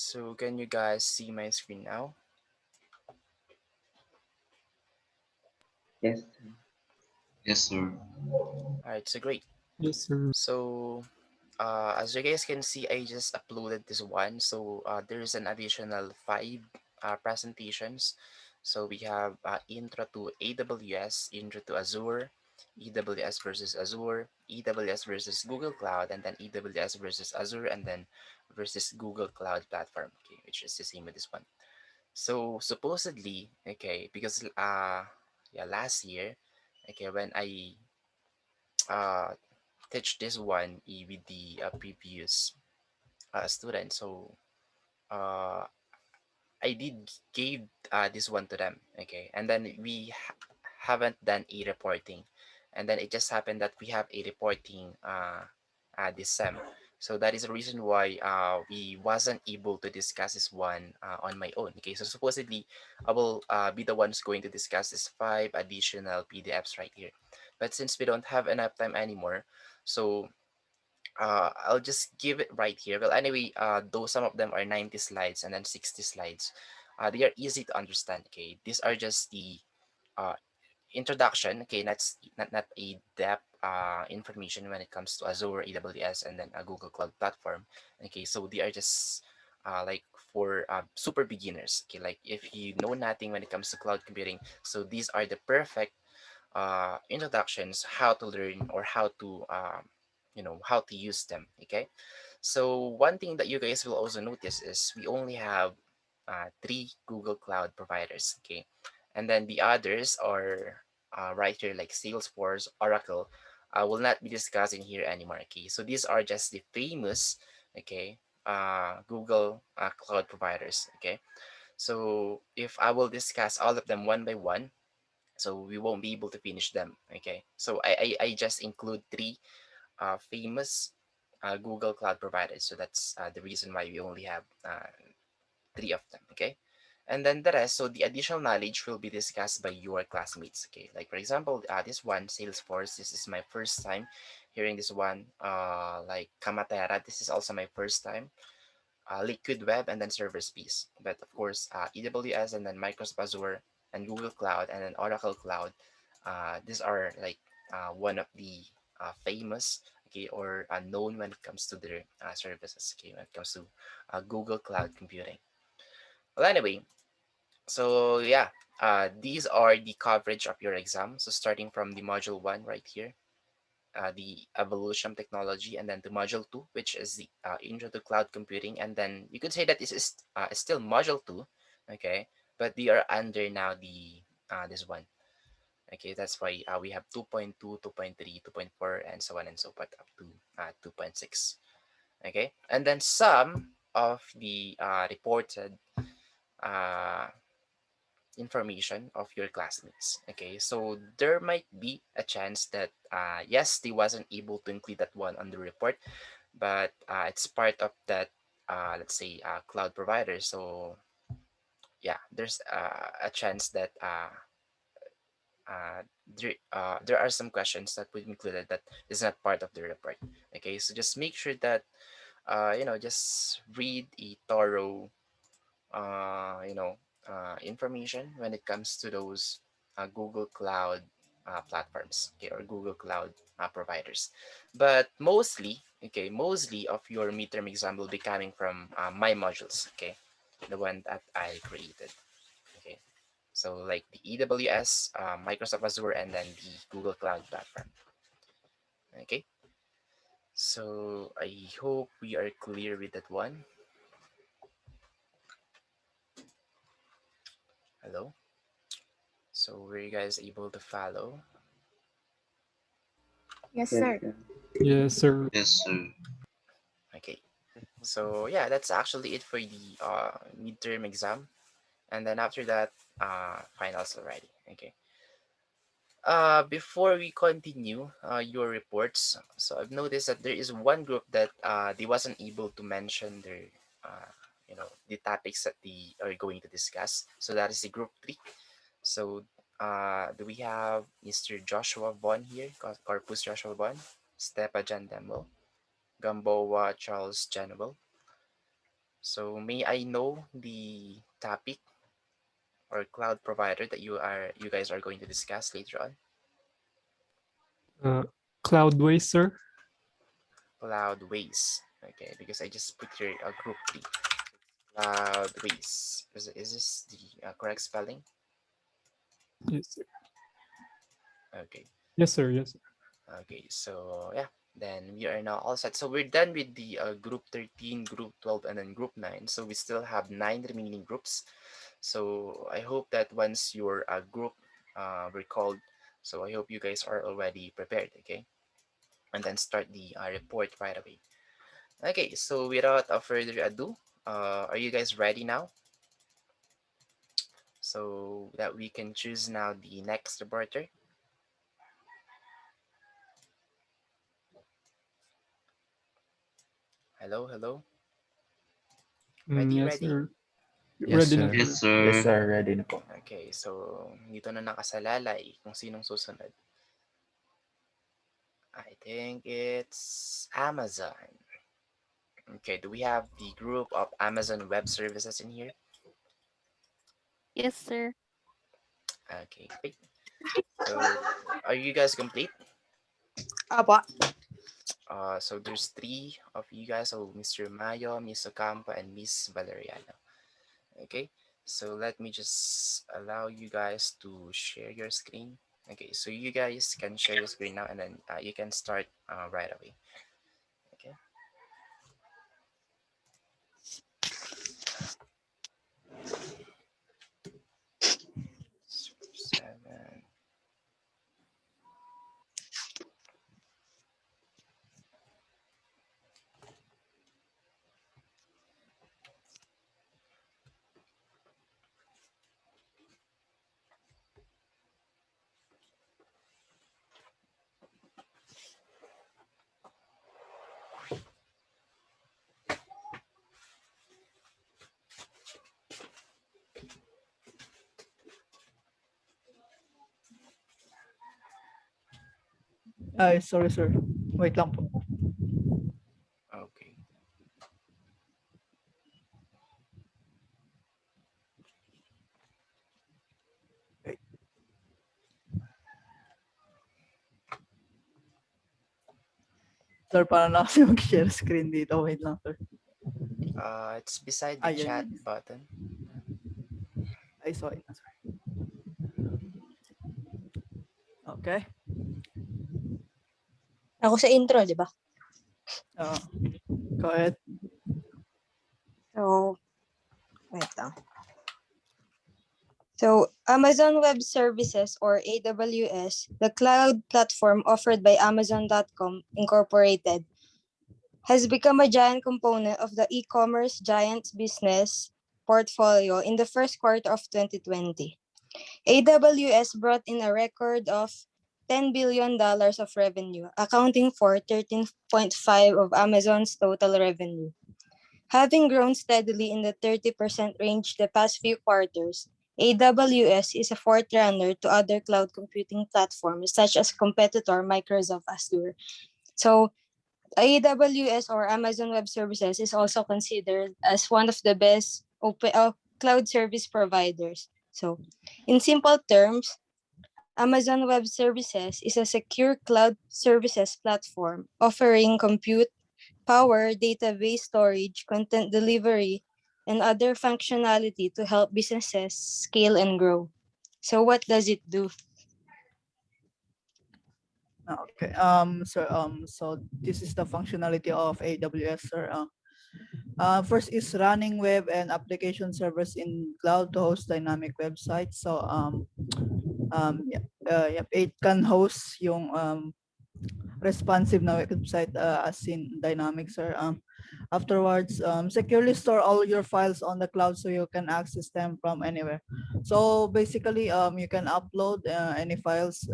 So can you guys see my screen now? Yes. Yes, sir. All right, so great. Yes, sir. So as you guys can see, I just uploaded this one. So there's an additional five presentations. So we have intro to AWS, intro to Azure, AWS versus Azure, AWS versus Google Cloud, and then AWS versus Azure, and then versus Google Cloud Platform, okay, which is the same with this one. So supposedly, okay, because yeah, last year, okay, when I uh teach this one with the previous student, so uh I did gave this one to them, okay, and then we haven't done a reporting, and then it just happened that we have a reporting this sem. So that is the reason why we wasn't able to discuss this one on my own. Okay, so supposedly I will be the ones going to discuss this five additional PDFs right here, but since we don't have enough time anymore, so I'll just give it right here. Well, anyway, though some of them are 90 slides and then 60 slides, they are easy to understand. Okay, these are just the uh, introduction. Okay, not a depth information when it comes to Azure, AWS, and then a Google Cloud Platform. Okay, so they are just like for super beginners. Okay, like if you know nothing when it comes to cloud computing, so these are the perfect introductions how to learn or how to how to use them. Okay, so one thing that you guys will also notice is we only have three Google Cloud providers. Okay, and then the others are right here like Salesforce, Oracle. I will not be discussing here anymore. Okay, so these are just the famous, okay, Google cloud providers. Okay, so if I will discuss all of them one by one, so we won't be able to finish them. Okay, so I just include three famous Google Cloud providers. So that's the reason why we only have three of them. Okay, and then the rest. So the additional knowledge will be discussed by your classmates. Okay, like for example, this one Salesforce. This is my first time hearing this one. Like Kamatera. This is also my first time. Liquid Web and then Server Space. But of course, AWS and then Microsoft Azure and Google Cloud and then Oracle Cloud. These are like one of the famous, okay, or known when it comes to their services. Okay, when it comes to Google Cloud Computing. Well, anyway, so yeah, these are the coverage of your exam. So starting from the module one right here, the evolution technology, and then the module two, which is the intro to cloud computing, and then you could say that this is still module two, okay, but they are under now the this one, okay. That's why we have 2.2, 2.3, 2.4, and so on and so forth up to 2.6, okay. And then some of the reported uh, information of your classmates. Okay, so there might be a chance that yes, they wasn't able to include that one on the report, but it's part of that let's say cloud provider. So yeah, there's a chance that uh, there are some questions that would be included that is not part of the report. Okay, so just make sure that just read a thorough you know, information when it comes to those Google Cloud platforms, okay, or Google Cloud providers. But mostly, okay, mostly of your midterm exam will be coming from my modules, okay, the one that I created, okay. So like the AWS, Microsoft Azure, and then the Google Cloud platform, okay. So I hope we are clear with that one. Hello. So were you guys able to follow? Yes, Yes, sir. sir. Yes, sir. Yes, sir. Okay. So yeah, that's actually it for the midterm exam, and then after that, finals already. Okay. Before we continue your reports, so I've noticed that there is one group that they wasn't able to mention their the topics that they are going to discuss. So that is the group three. So do we have Mr. Joshua Bond here? Corpus Joshua Bond, Stepa Jan Demel, Gamboa Charles Janwell, So may I know the topic or cloud provider that you guys are going to discuss later on? Uh, Cloudways, sir. Cloudways. Okay, because I just put here a group B. Cloudways. Is this the correct spelling? Yes, sir. Okay. Yes, sir. Yes, sir. Okay, so yeah, then we are now all set. So we're done with the group 13, group 12, and then group 9. So we still have 9 remaining groups. So I hope that once your group were called, so I hope you guys are already prepared, okay? And then start the report right away. Okay, so without further ado, are you guys ready now? So that we can choose now the next reporter. Hello, hello. Ready, Yes, ready? sir. Yes, Ready na, sir. Yes, sir. yes, sir. sir. Ready na po. Okay, so dito na nakasalalay kung sinong susunod. I think it's Amazon. Okay, do we have the group of Amazon Web Services in here? Yes, sir. Okay, great. So are you guys complete? Apa. So there's three of you guys. So Mr. Mayo, Miss Ocampo, and Miss Valeriano. Okay, so let me just allow you guys to share your screen. Okay, so you guys can share your screen now, and then you can start right away. Okay, 7. Ay, sorry, sir. Wait lang po. Okay. Sir, paano na kasi mag-share screen dito? Wait lang, sir. It's beside the Ayan, chat yan. button. Ay, sorry na, sir. Okay. Ako sa intro, di ba? Uh, go ahead. So, wait lang. So, Amazon Web Services or AWS, the cloud platform offered by Amazon.com Incorporated, has become a giant component of the e-commerce giant's business portfolio in the first quarter of 2020. AWS brought in a record of $10 billion of revenue, accounting for 13.5% of Amazon's total revenue. Having grown steadily in the 30% range the past few quarters, AWS is a forerunner to other cloud computing platforms such as competitor Microsoft Azure. So, AWS or Amazon Web Services is also considered as one of the best cloud service providers. So, in simple terms, Amazon Web Services is a secure cloud services platform offering compute power, database storage, content delivery, and other functionality to help businesses scale and grow. So what does it do? Okay. So this is the functionality of AWS, sir. First is running web and application servers in cloud to host dynamic websites. So it can host yung responsive na website as in dynamics, sir. Afterwards, securely store all your files on the cloud so you can access them from anywhere. So basically, you can upload any files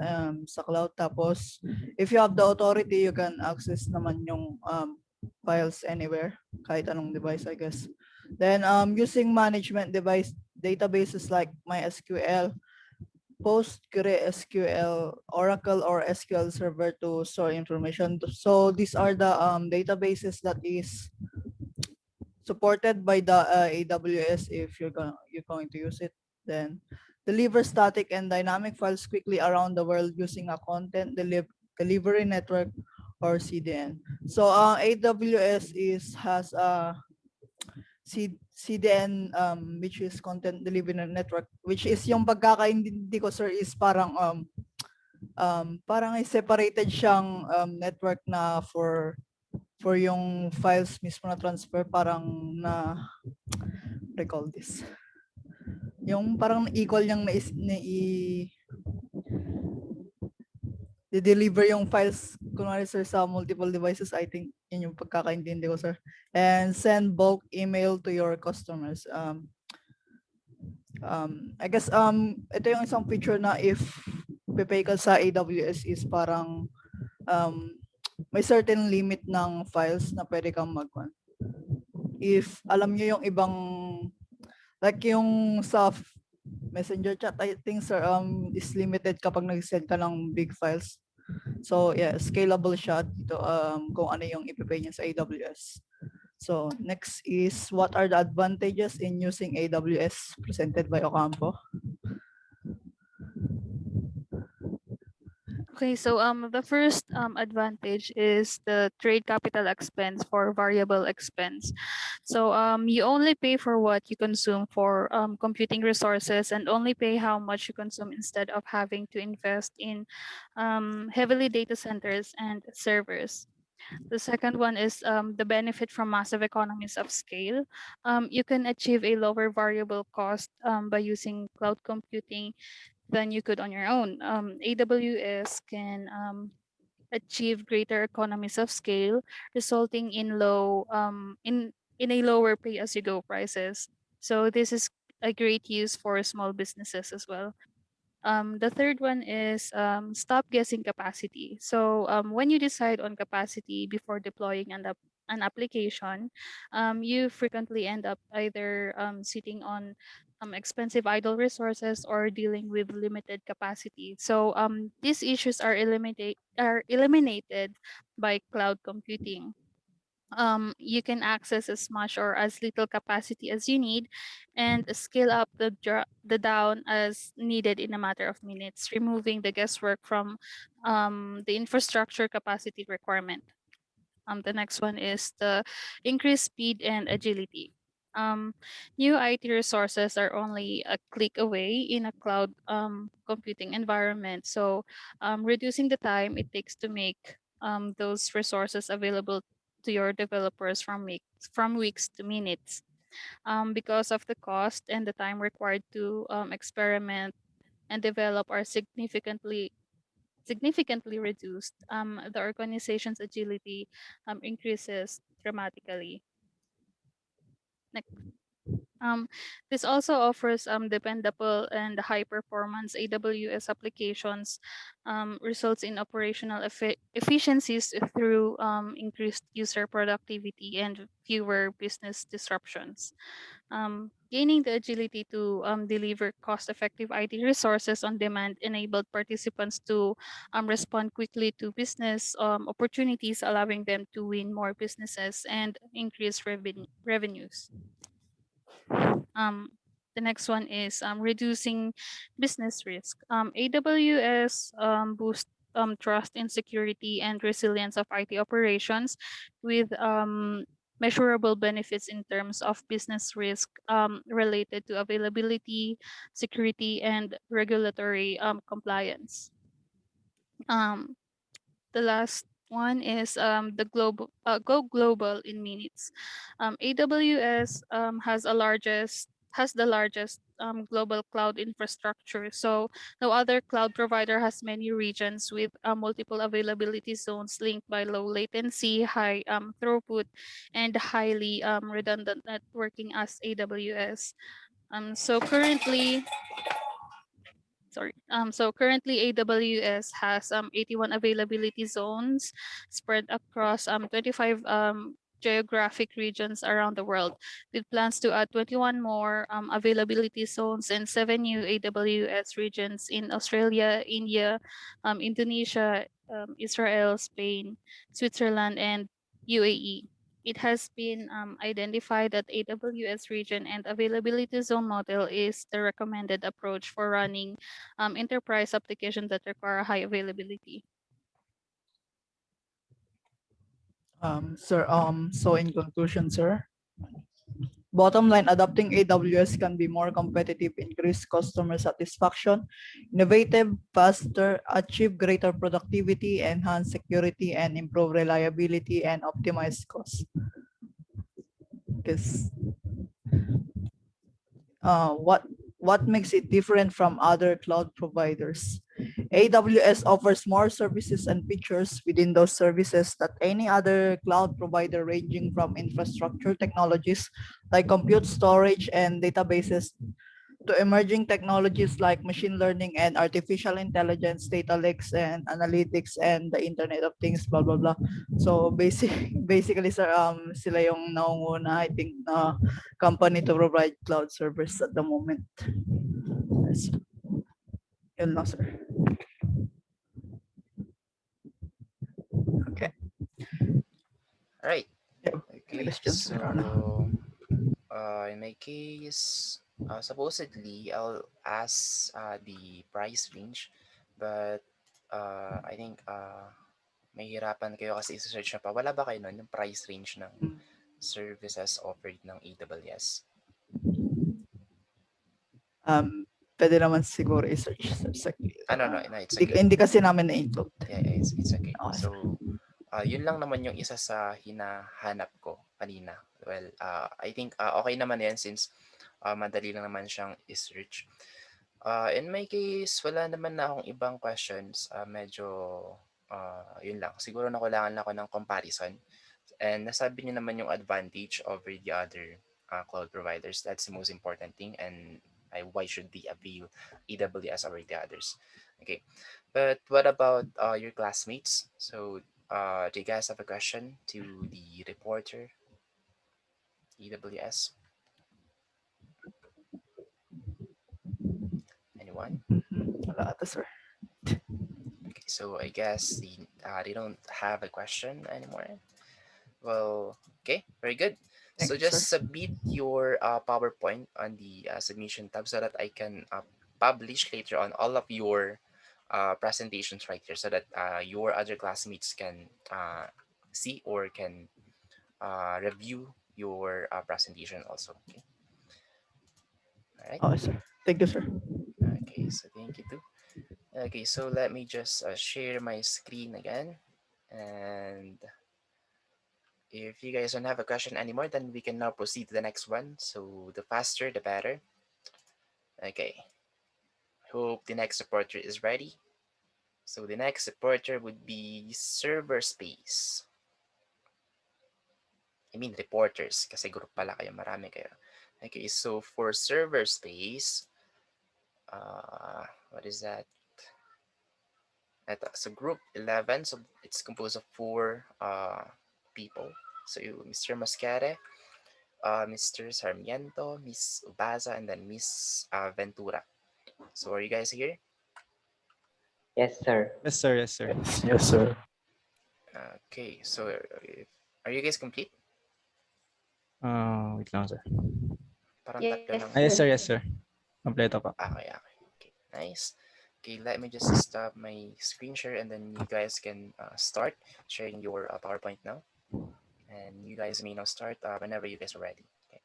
sa cloud. Tapos, if you have the authority, you can access naman yung files anywhere, kahit anong device, I guess. Then, using management device databases like MySQL, PostgreSQL, Oracle, or SQL Server to store information. So these are the databases that is supported by the AWS if you're going to use it. Then deliver static and dynamic files quickly around the world using a content delivery network or CDN. So AWS has a CDN which is content delivery network, which is yung pagkakaintindi ko sir is parang separated siyang network na for yung files mismo na transfer, parang na recall this. Yung parang equal niyang deliver yung files kunwari sir sa multiple devices. I think yun yung pagkakaintindi ko sir. And send bulk email to your customers. I guess ito yung isang feature na if pipay ka sa AWS is parang may certain limit ng files na pwede kang if alam niyo yung ibang like yung sa messenger chat, I think sir is limited kapag nag-send ka ng big files. So yeah, scalable siya dito kung ano yung ipipay niya sa AWS. So next is what are the advantages in using AWS presented by Ocampo. Okay, so the first advantage is the trade capital expense for variable expense. So you only pay for what you consume for computing resources and only pay how much you consume instead of having to invest in heavily data centers and servers. The second one is the benefit from massive economies of scale. You can achieve a lower variable cost by using cloud computing than you could on your own. AWS can achieve greater economies of scale, resulting in in a lower pay-as-you-go prices. So this is a great use for small businesses as well. The third one is stop guessing capacity. So when you decide on capacity before deploying an application, you frequently end up either sitting on expensive idle resources or dealing with limited capacity. So these issues are eliminated by cloud computing. You can access as much or as little capacity as you need and scale up the down as needed in a matter of minutes, removing the guesswork from the infrastructure capacity requirement. The next one is the increased speed and agility. Um, New IT resources are only a click away in a cloud computing environment. So reducing the time it takes to make those resources available to your developers from weeks to minutes. Because of the cost and the time required to experiment and develop are significantly reduced, the organization's agility increases dramatically. Next. This also offers dependable and high performance AWS applications, results in operational efficiencies through increased user productivity and fewer business disruptions. Gaining the agility to deliver cost-effective IT resources on demand enabled participants to respond quickly to business opportunities, allowing them to win more businesses and increase revenues. The next one is reducing business risk. AWS boosts trust in security and resilience of IT operations with measurable benefits in terms of business risk related to availability, security, and regulatory compliance. The last one is the go global in minutes. AWS has the largest global cloud infrastructure. So no other cloud provider has many regions with multiple availability zones linked by low latency, high throughput, and highly redundant networking as AWS. So currently, AWS has 81 availability zones spread across 25 geographic regions around the world, with plans to add 21 more availability zones and 7 new AWS regions in Australia, India, Indonesia, Israel, Spain, Switzerland, and UAE. it has been identified that AWS region and availability zone model is the recommended approach for running enterprise applications that require high availability. Sir, so in conclusion, sir, bottom line, adopting AWS can be more competitive, increase customer satisfaction, innovative, faster, achieve greater productivity, enhance security, and improve reliability and optimize costs. Because what makes it different from other cloud providers? AWS offers more services and features within those services that any other cloud provider, ranging from infrastructure technologies like compute, storage, and databases to emerging technologies like machine learning and artificial intelligence, data lakes and analytics, and the Internet of Things, blah blah blah. So basically, sir, sila yung naunguna, I think, company to provide cloud servers at the moment. Yes. Yun lang, sir. Okay. All right. Yep. Okay. Questions, sir? So, in my case, supposedly I'll ask the price range, but I think mahihirapan kayo kasi isa-search na pa. Wala ba kayo nun yung price range ng services offered ng AWS? Pwede naman siguro i-search, sir. No, it's okay. Hindi kasi namin na-include. Yeah, it's okay. Okay, sir. So, yun lang naman yung isa sa hinahanap ko kanina. Well, I think okay naman yan since madali lang naman siyang i-search. In my case, wala naman na akong ibang questions. Medyo, yun lang. Siguro nakulangan lang ako ng comparison. And nasabi niyo naman yung advantage over the other cloud providers. That's the most important thing. And why should they avail AWS over the others? Okay. But what about your classmates? So, do you guys have a question to the reporter, AWS? Anyone? Wala ata, sir. Okay, so I guess they don't have a question anymore. Well, okay, very good. So Thank you, just sir. submit your PowerPoint on the submission tab so that I can publish later on all of your presentations right here so that your other classmates can see or can review your presentation also. Okay. All right. Okay, sir. Thank you, sir. Okay, so thank you too. Okay, so let me just share my screen again. And if you guys don't have a question anymore, then we can now proceed to the next one. So the faster, the better. Okay. Hope the next supporter is ready. So the next supporter would be server space. I mean reporters kasi group pala kayo, marami kayo. Okay, so for server space, what is that? So group 11, so it's composed of 4 people. So Mr. Mascare, Mr. Sarmiento, Miss Ubaza, and then Miss Ventura. So are you guys here? Yes, sir. Yes, sir. Yes, sir. Yes, sir. Okay, so are you guys complete? Wait lang, sir. Parang Yes, tatlo lang. Yes, sir. Yes, sir. Kompleto pa. Okay. Okay, nice. Okay, let me just stop my screen share and then you guys can start sharing your PowerPoint now. And you guys may now start whenever you guys are ready. Okay.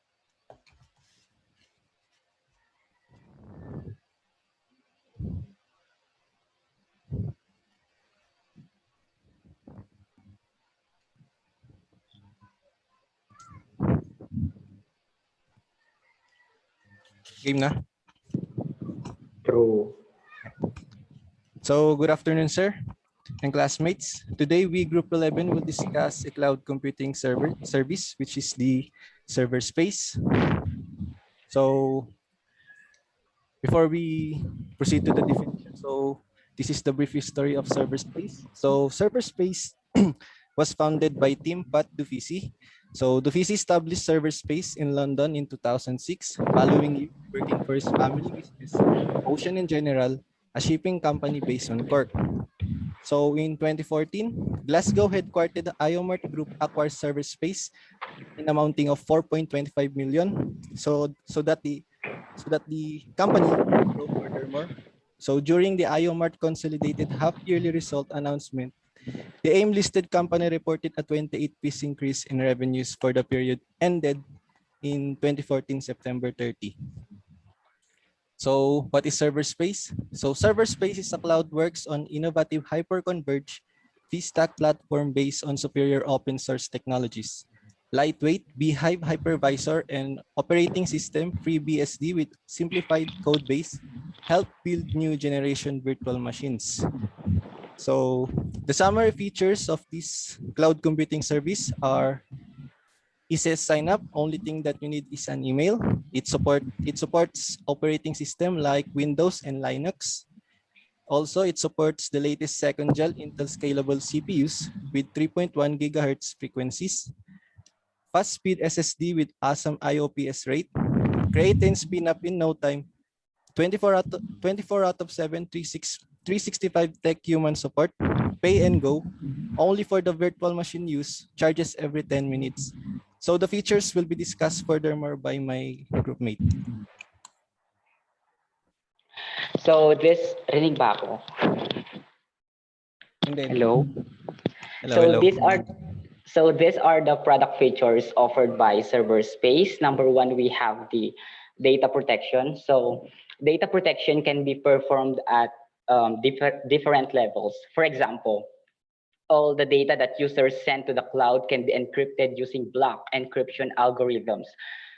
Game na. True. So, good afternoon, sir and classmates. Today, we Group 11 will discuss a cloud computing service, which is the server space. So, before we proceed to the definition, so this is the brief history of server space. So, server space was founded by Tim Pat Dufisi. So, Dufisi established server space in London in 2006, following working for his family business, Ocean in General, a shipping company based on Cork. So in 2014, Glasgow headquartered IOMart Group acquired server space in amounting of 4.25 million. So that the company can grow furthermore. So during the IOMart consolidated half-yearly result announcement, the AIM-listed company reported a 28% increase in revenues for the period ended in 2014 September 30. So what is server space? So server space is a cloud works on innovative hyper-converged vStack platform based on superior open source technologies. Lightweight Beehive hypervisor and operating system FreeBSD with simplified code base help build new generation virtual machines. So the summary features of this cloud computing service are: it says sign up. Only thing that you need is an email. It supports operating system like Windows and Linux. Also, it supports the latest second gen Intel scalable CPUs with 3.1 gigahertz frequencies, fast speed SSD with awesome IOPS rate, create and spin up in no time, 24 out of 7, 365 tech human support, pay and go, only for the virtual machine use, charges every 10 minutes. So the features will be discussed furthermore by my groupmate. So this, rinig ba ako? And then, Hello? hello, So hello. these are the product features offered by Server Space. Number one, we have the data protection. So data protection can be performed at different levels. For example, all the data that users send to the cloud can be encrypted using block encryption algorithms.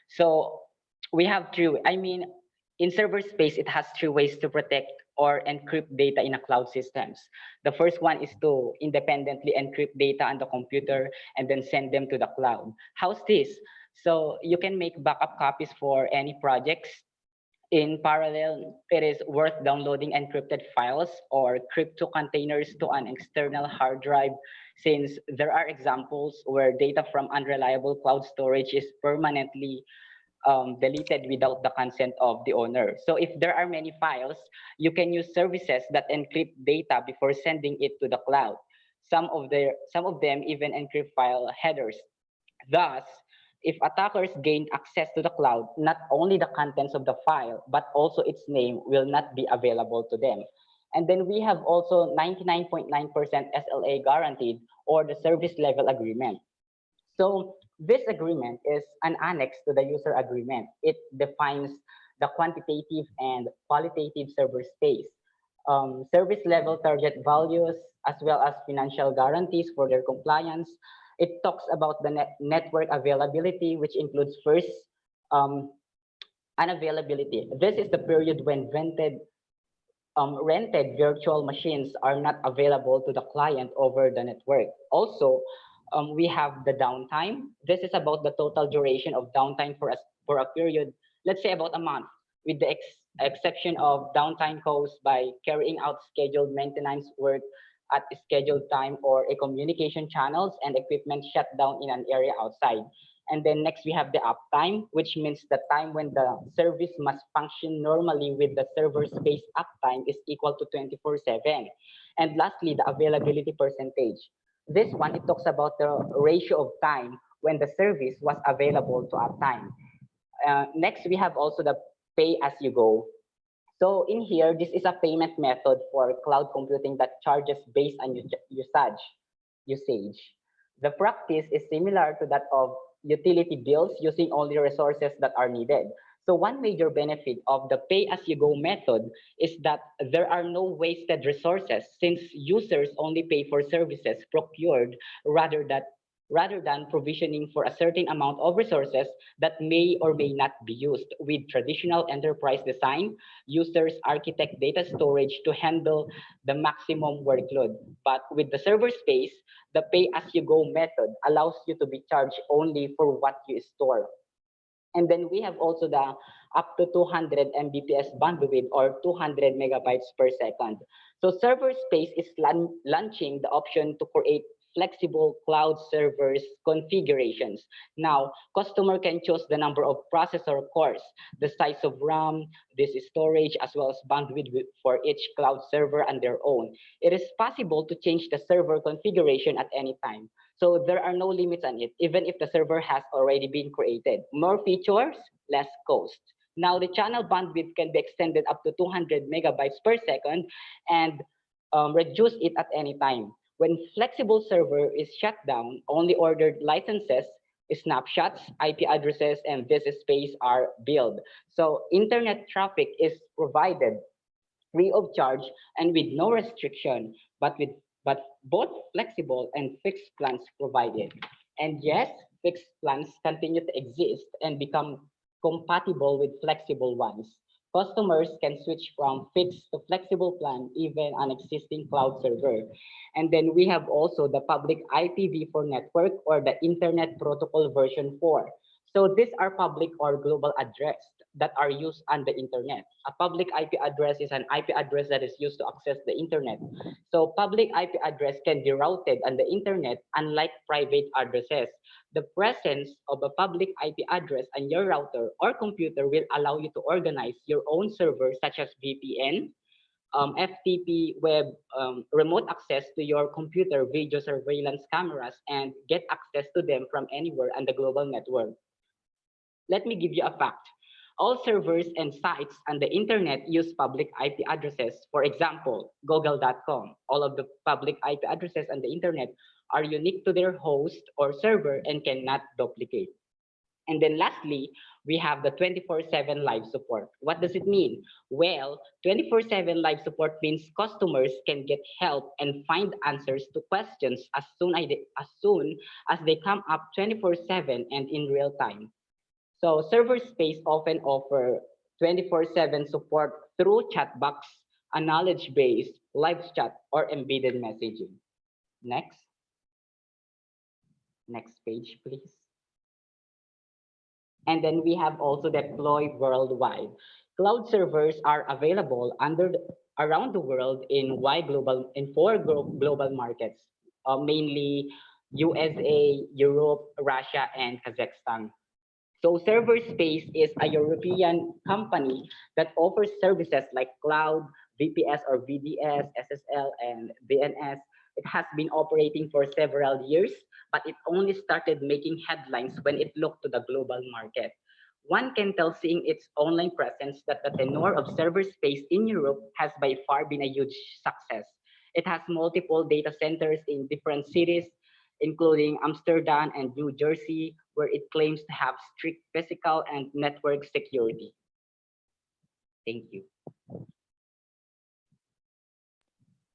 So we have in server space, it has three ways to protect or encrypt data in a cloud systems. The first one is to independently encrypt data on the computer and then send them to the cloud. How's this? So you can make backup copies for any projects. In parallel, it is worth downloading encrypted files or crypto containers to an external hard drive, since there are examples where data from unreliable cloud storage is permanently deleted without the consent of the owner. So if there are many files, you can use services that encrypt data before sending it to the cloud. Some of them even encrypt file headers. Thus, if attackers gain access to the cloud, not only the contents of the file, but also its name will not be available to them. And then we have also 99.9% SLA guaranteed, or the service level agreement. So this agreement is an annex to the user agreement. It defines the quantitative and qualitative server space, service level target values, as well as financial guarantees for their compliance. It talks about the network availability, which includes first, unavailability. This is the period when rented virtual machines are not available to the client over the network. Also, we have the downtime. This is about the total duration of downtime for a period, let's say about a month, with the exception of downtime caused by carrying out scheduled maintenance work at a scheduled time, or a communication channels and equipment shut down in an area outside. And then next we have the uptime, which means the time when the service must function normally with the server space uptime is equal to 24/7. And lastly, the availability percentage. This one, it talks about the ratio of time when the service was available to uptime. Next, we have also the pay as you go. So in here, this is a payment method for cloud computing that charges based on usage. The practice is similar to that of utility bills, using only resources that are needed. So one major benefit of the pay-as-you-go method is that there are no wasted resources, since users only pay for services procured rather than provisioning for a certain amount of resources that may or may not be used. With traditional enterprise design, users architect data storage to handle the maximum workload. But with the server space, the pay-as-you-go method allows you to be charged only for what you store. And then we have also the up to 200 Mbps bandwidth, or 200 megabytes per second. So server space is launching the option to create flexible cloud servers configurations. Now, customer can choose the number of processor cores, the size of RAM, this storage, as well as bandwidth for each cloud server and their own. It is possible to change the server configuration at any time. So there are no limits on it, even if the server has already been created. More features, less cost. Now the channel bandwidth can be extended up to 200 megabytes per second and reduce it at any time. When flexible server is shut down, only ordered licenses, snapshots, IP addresses, and disk space are billed. So internet traffic is provided free of charge and with no restriction, but both flexible and fixed plans provided. And yes, fixed plans continue to exist and become compatible with flexible ones. Customers can switch from fixed to flexible plan even on existing cloud server. And then we have also the public IPv4 network or the Internet Protocol version 4. So these are public or global address that are used on the internet. A public IP address is an IP address that is used to access the internet. So public IP address can be routed on the internet unlike private addresses. The presence of a public IP address on your router or computer will allow you to organize your own server such as VPN, FTP web, remote access to your computer video surveillance cameras and get access to them from anywhere on the global network. Let me give you a fact. All servers and sites on the internet use public IP addresses. For example, google.com. All of the public IP addresses on the internet are unique to their host or server and cannot duplicate. And then lastly, we have the 24/7 live support. What does it mean? Well, 24/7 live support means customers can get help and find answers to questions as soon as they come up 24/7 and in real time. So server space often offer 24/7 support through chat box, a knowledge base, live chat, or embedded messaging. Next. Next page, please. And then we have also deploy worldwide. Cloud servers are available around the world in four global markets, mainly USA, Europe, Russia, and Kazakhstan. So Server Space is a European company that offers services like cloud, VPS or VDS, SSL, and DNS. It has been operating for several years, but it only started making headlines when it looked to the global market. One can tell seeing its online presence that the tenure of Server Space in Europe has by far been a huge success. It has multiple data centers in different cities, including Amsterdam and New Jersey, where it claims to have strict physical and network security. Thank you.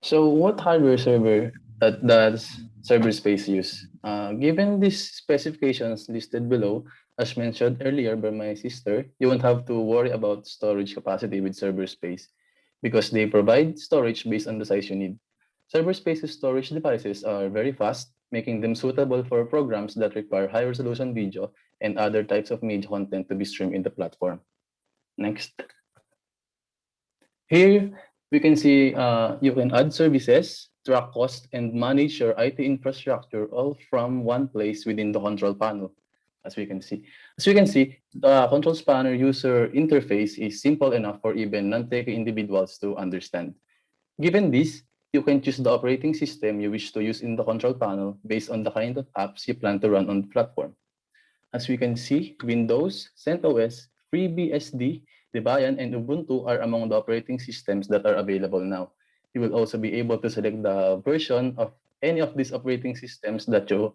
So what hardware server does server space use? Given these specifications listed below, as mentioned earlier by my sister, you won't have to worry about storage capacity with server space because they provide storage based on the size you need. Server space's storage devices are very fast, making them suitable for programs that require high-resolution video and other types of media content to be streamed in the platform. Next. Here, we can see you can add services, track cost, and manage your IT infrastructure all from one place within the control panel, as we can see. As you can see, the control panel user interface is simple enough for even non-techy individuals to understand. Given this, you can choose the operating system you wish to use in the control panel based on the kind of apps you plan to run on the platform. As we can see, Windows, CentOS, FreeBSD, Debian, and Ubuntu are among the operating systems that are available now. You will also be able to select the version of any of these operating systems that you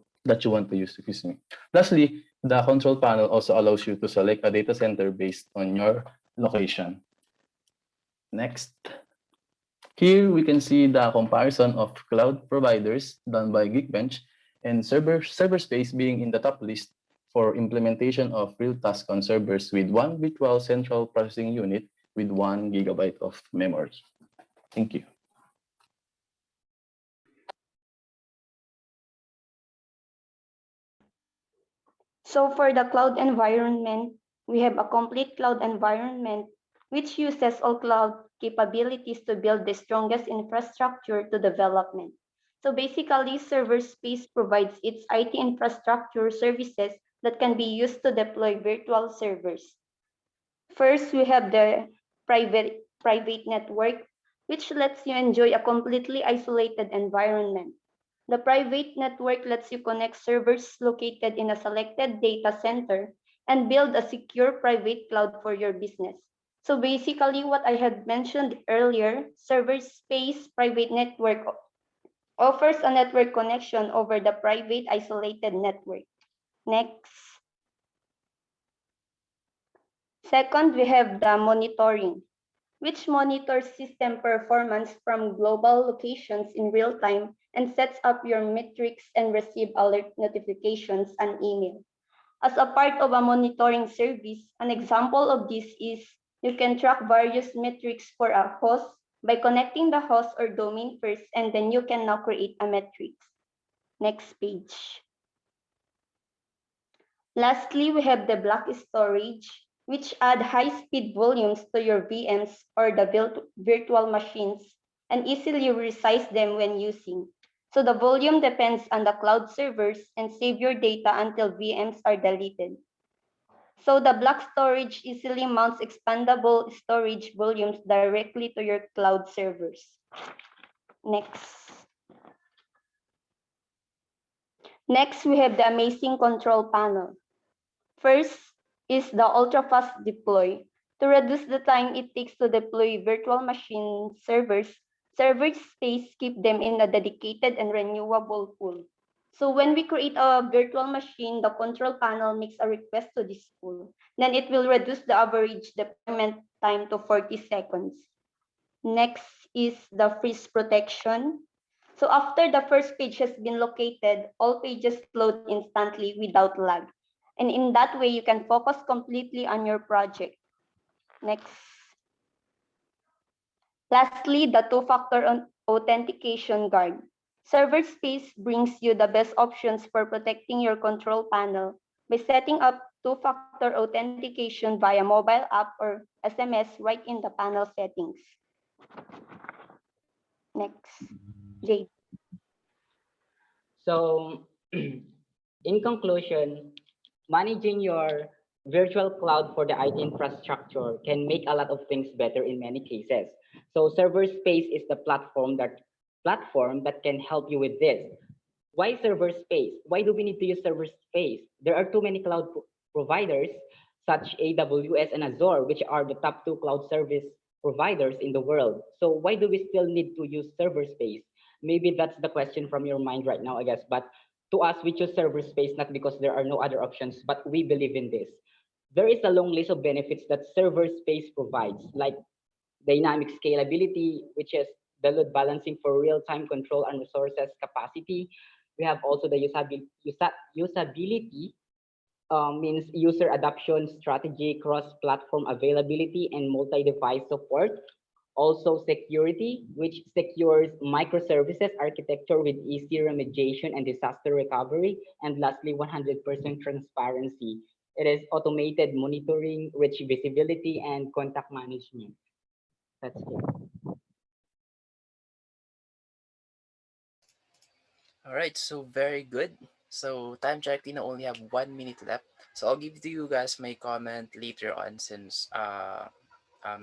want to use. Excuse me. Lastly, the control panel also allows you to select a data center based on your location. Next. Here we can see the comparison of cloud providers done by Geekbench and server space being in the top list for implementation of real task on servers with one virtual central processing unit with 1 gigabyte of memory. Thank you. So for the cloud environment, we have a complete cloud environment which uses all cloud capabilities to build the strongest infrastructure to development. So basically, server space provides its IT infrastructure services that can be used to deploy virtual servers. First, we have the private network, which lets you enjoy a completely isolated environment. The private network lets you connect servers located in a selected data center and build a secure private cloud for your business. So basically, what I had mentioned earlier, server space private network offers a network connection over the private isolated network. Next. Second, we have the monitoring, which monitors system performance from global locations in real time and sets up your metrics and receive alert notifications and email. As a part of a monitoring service, an example of this is you can track various metrics for a host by connecting the host or domain first, and then you can now create a metrics. Next page. Lastly, we have the block storage, which add high-speed volumes to your VMs or the virtual machines and easily resize them when using. So the volume depends on the cloud servers and save your data until VMs are deleted. So the block storage easily mounts expandable storage volumes directly to your cloud servers. Next. Next, we have the amazing control panel. First is the ultra-fast deploy. To reduce the time it takes to deploy virtual machine servers, server space keep them in a dedicated and renewable pool. So when we create a virtual machine, the control panel makes a request to this pool. Then it will reduce the average deployment time to 40 seconds. Next is the freeze protection. So after the first page has been located, all pages load instantly without lag. And in that way, you can focus completely on your project. Next. Lastly, the two-factor authentication guard. Server space brings you the best options for protecting your control panel by setting up two-factor authentication via mobile app or SMS right in the panel settings. Next, Jade. So in conclusion, managing your virtual cloud for the IT infrastructure can make a lot of things better in many cases. So server space is the platform that can help you with this. Why server space? Why do we need to use server space? There are too many cloud providers such AWS and Azure, which are the top two cloud service providers in the world. So why do we still need to use server space? Maybe that's the question from your mind right now, I guess. But to us, we choose server space not because there are no other options, but we believe in this. There is a long list of benefits that server space provides, like dynamic scalability, which is the load balancing for real-time control and resources capacity. We have also the usability, means user adoption strategy, cross-platform availability, and multi-device support. Also security, which secures microservices architecture with easy remediation and disaster recovery. And lastly, 100% transparency. It is automated monitoring, rich visibility, and contact management. That's it. All right, so very good. So time check, we only have 1 minute left. So I'll give to you guys my comment later on since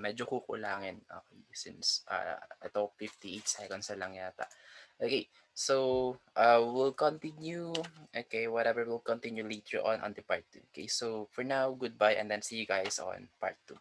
medyo kukulangin. Okay, since ito 58 seconds na lang yata. Okay, so we'll continue. Okay, whatever, we'll continue later on the part 2. Okay, so for now, goodbye and then see you guys on part 2.